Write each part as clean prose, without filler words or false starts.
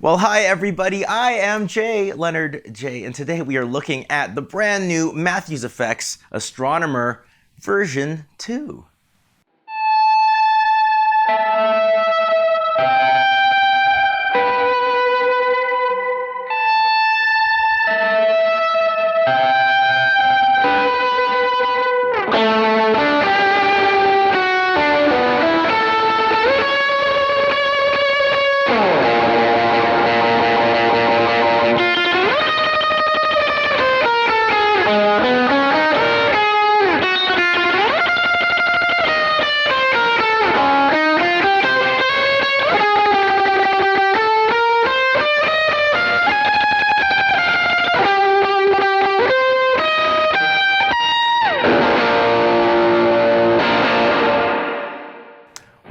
Well, hi everybody, I am Jay, Leonard J, and today we are looking at the brand new Matthews Effects Astronomer version 2.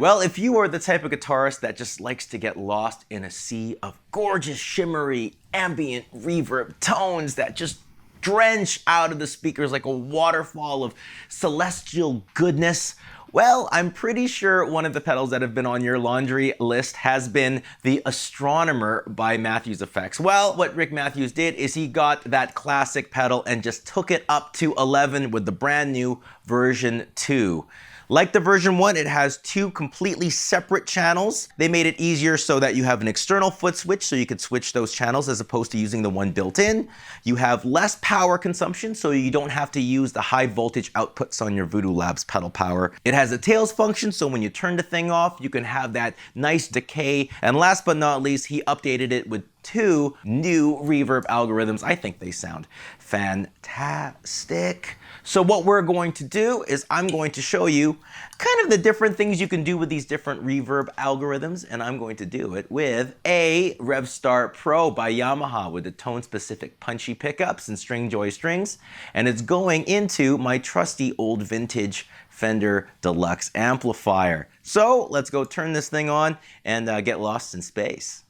Well, if you are the type of guitarist that just likes to get lost in a sea of gorgeous, shimmery, ambient reverb tones that just drench out of the speakers like a waterfall of celestial goodness, well, I'm pretty sure one of the pedals that have been on your laundry list has been the Astronomer by Matthews Effects. Well, what Rick Matthews did is he got that classic pedal and just took it up to 11 with the brand new version 2. Like the version 1, it has two completely separate channels. They made it easier so that you have an external foot switch so you could switch those channels as opposed to using the one built in. You have less power consumption so you don't have to use the high voltage outputs on your Voodoo Labs pedal power. It has a tails function so when you turn the thing off, you can have that nice decay. And last but not least, he updated it with two new reverb algorithms. I think they sound fantastic. So what we're going to do is I'm going to show you kind of the different things you can do with these different reverb algorithms, and I'm going to do it with a RevStar Pro by Yamaha with the tone-specific punchy pickups and Stringjoy strings, and it's going into my trusty old vintage Fender Deluxe amplifier. So let's go turn this thing on and get lost in space.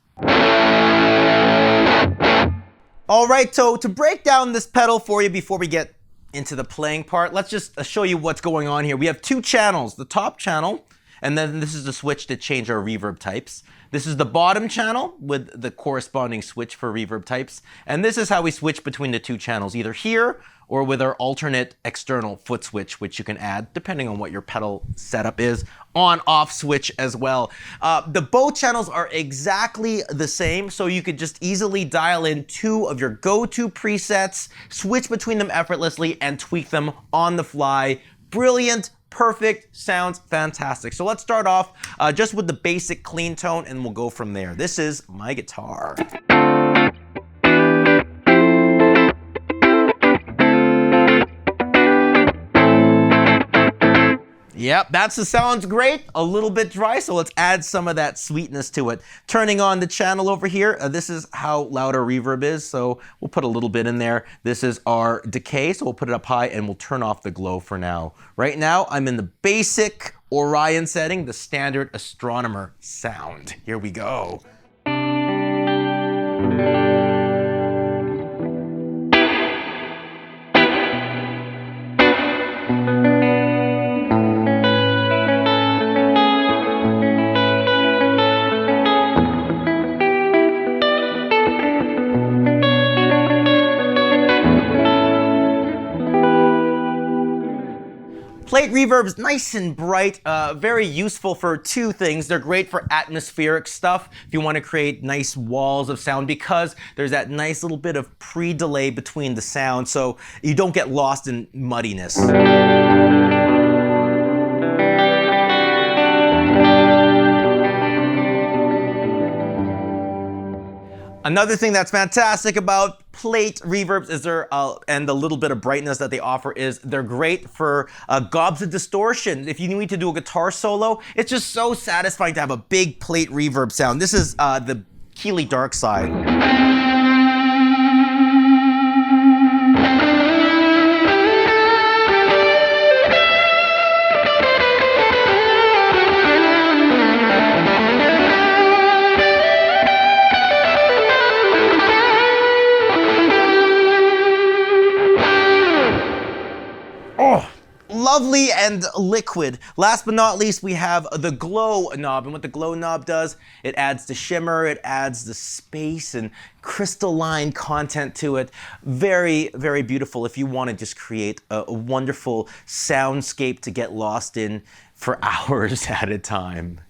All right, so to break down this pedal for you before we get into the playing part, let's just show you what's going on here. We have two channels, the top channel, and then this is the switch to change our reverb types. This is the bottom channel with the corresponding switch for reverb types. And this is how we switch between the two channels, either here or with our alternate external foot switch, which you can add depending on what your pedal setup is, on-off switch as well. Both channels are exactly the same, so you could just easily dial in two of your go-to presets, switch between them effortlessly, and tweak them on the fly. Brilliant. Perfect, sounds fantastic. So let's start off just with the basic clean tone and we'll go from there. This is my guitar. Yep, sounds great. A little bit dry, so let's add some of that sweetness to it. Turning on the channel over here, this is how loud our reverb is, so we'll put a little bit in there. This is our decay, so we'll put it up high and we'll turn off the glow for now. Right now, I'm in the basic Orion setting, the standard Astronomer sound. Here we go. Plate reverb's nice and bright, very useful for two things. They're great for atmospheric stuff if you want to create nice walls of sound because there's that nice little bit of pre-delay between the sound so you don't get lost in muddiness. Another thing that's fantastic about plate reverbs is and the little bit of brightness that they offer is they're great for gobs of distortion. If you need to do a guitar solo, it's just so satisfying to have a big plate reverb sound. This is the Keeley Dark Side. lovely and liquid. Last but not least, we have the glow knob. And what the glow knob does, it adds the shimmer, it adds the space and crystalline content to it. Very, very beautiful if you want to just create a wonderful soundscape to get lost in for hours at a time.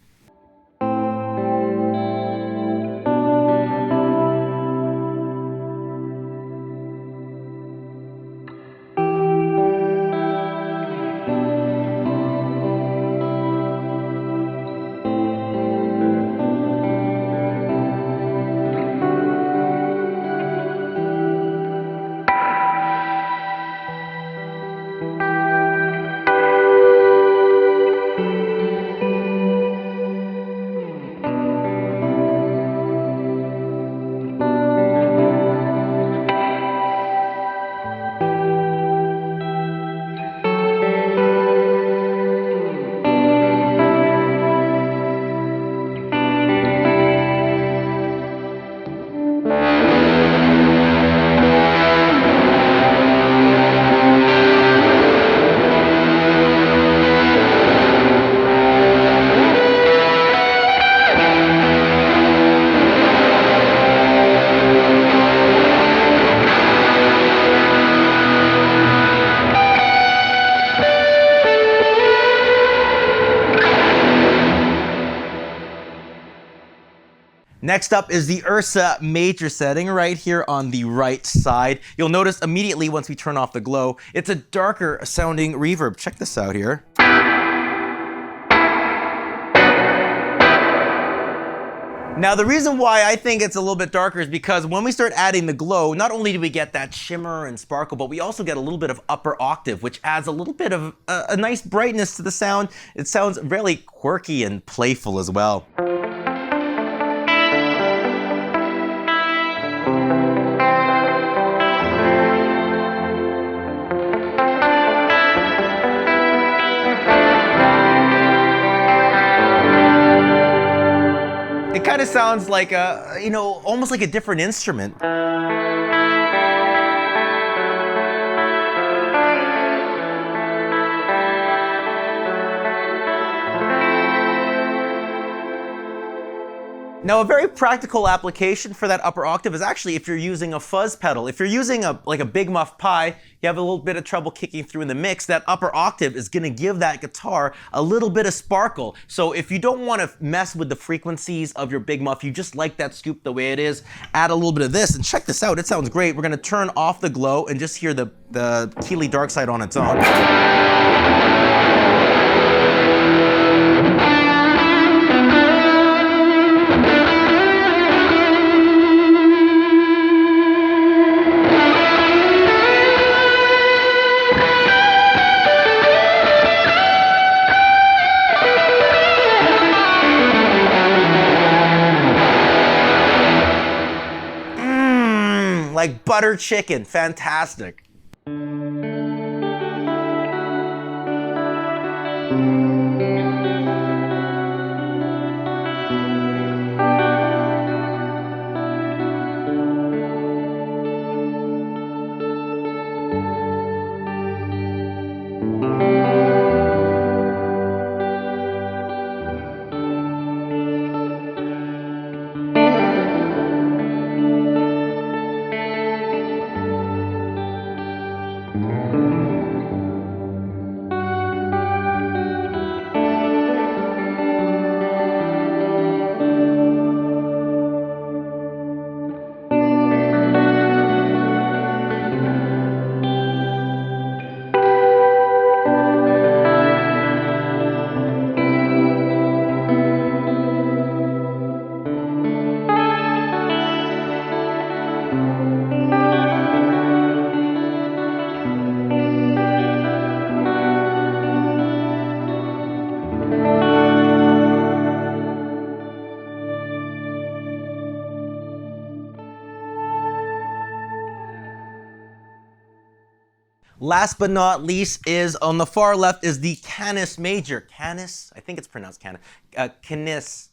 Next up is the Ursa major setting right here on the right side. You'll notice immediately once we turn off the glow, it's a darker sounding reverb. Check this out here. Now the reason why I think it's a little bit darker is because when we start adding the glow, not only do we get that shimmer and sparkle, but we also get a little bit of upper octave, which adds a little bit of a nice brightness to the sound. It sounds really quirky and playful as well. It kind of sounds like a, almost like a different instrument. Now, a very practical application for that upper octave is actually if you're using a fuzz pedal. If you're using like a Big Muff Pi, you have a little bit of trouble kicking through in the mix, that upper octave is going to give that guitar a little bit of sparkle. So if you don't want to mess with the frequencies of your Big Muff, you just like that scoop the way it is, add a little bit of this, and check this out, it sounds great. We're going to turn off the glow and just hear the Keeley Dark Side on its own. Like butter chicken, fantastic. Last but not least is, on the far left, is the Canis major. Canis? I think it's pronounced Canis.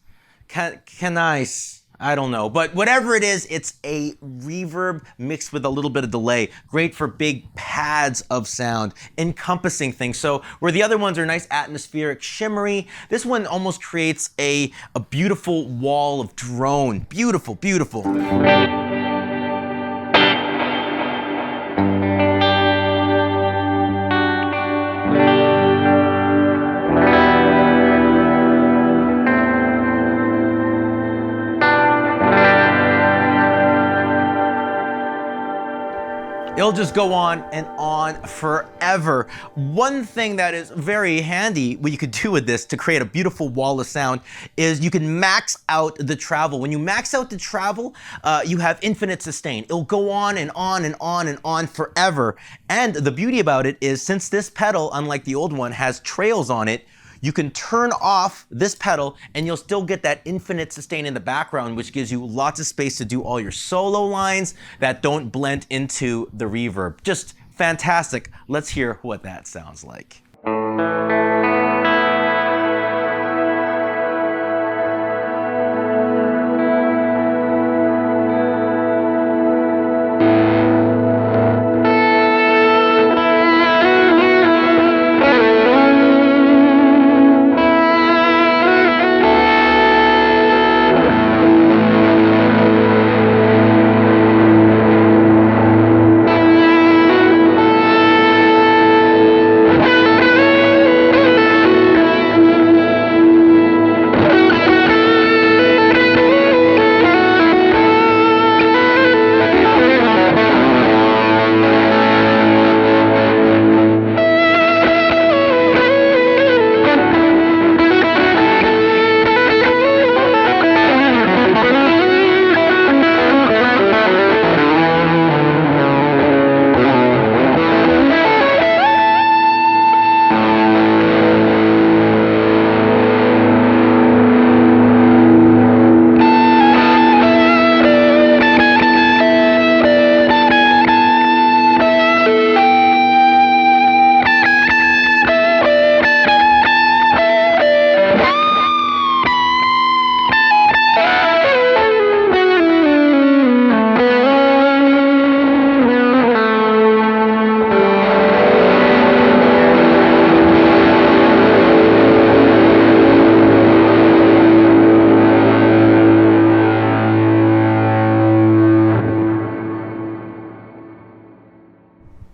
Canis. I don't know, but whatever it is, it's a reverb mixed with a little bit of delay. Great for big pads of sound, encompassing things. So where the other ones are nice, atmospheric, shimmery, this one almost creates a beautiful wall of drone. Beautiful, beautiful. It'll just go on and on forever. One thing that is very handy, what you could do with this to create a beautiful wall of sound, is you can max out the travel. When you max out the travel, you have infinite sustain. It'll go on and on and on and on forever. And the beauty about it is, since this pedal, unlike the old one, has trails on it, you can turn off this pedal and you'll still get that infinite sustain in the background, which gives you lots of space to do all your solo lines that don't blend into the reverb. Just fantastic. Let's hear what that sounds like.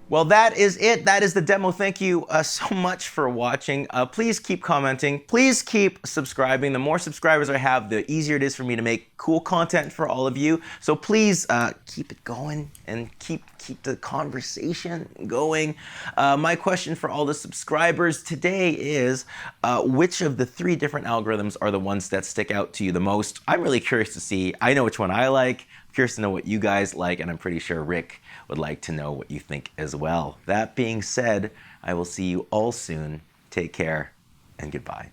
Well, that is it. That is the demo. Thank you so much for watching. Please keep commenting. Please keep subscribing. The more subscribers I have, the easier it is for me to make cool content for all of you. So please keep it going and keep the conversation going. My question for all the subscribers today is, which of the 3 different algorithms are the ones that stick out to you the most? I'm really curious to see. I know which one I like. I'm curious to know what you guys like, and I'm pretty sure Rick would like to know what you think as well. That being said, I will see you all soon. Take care and goodbye.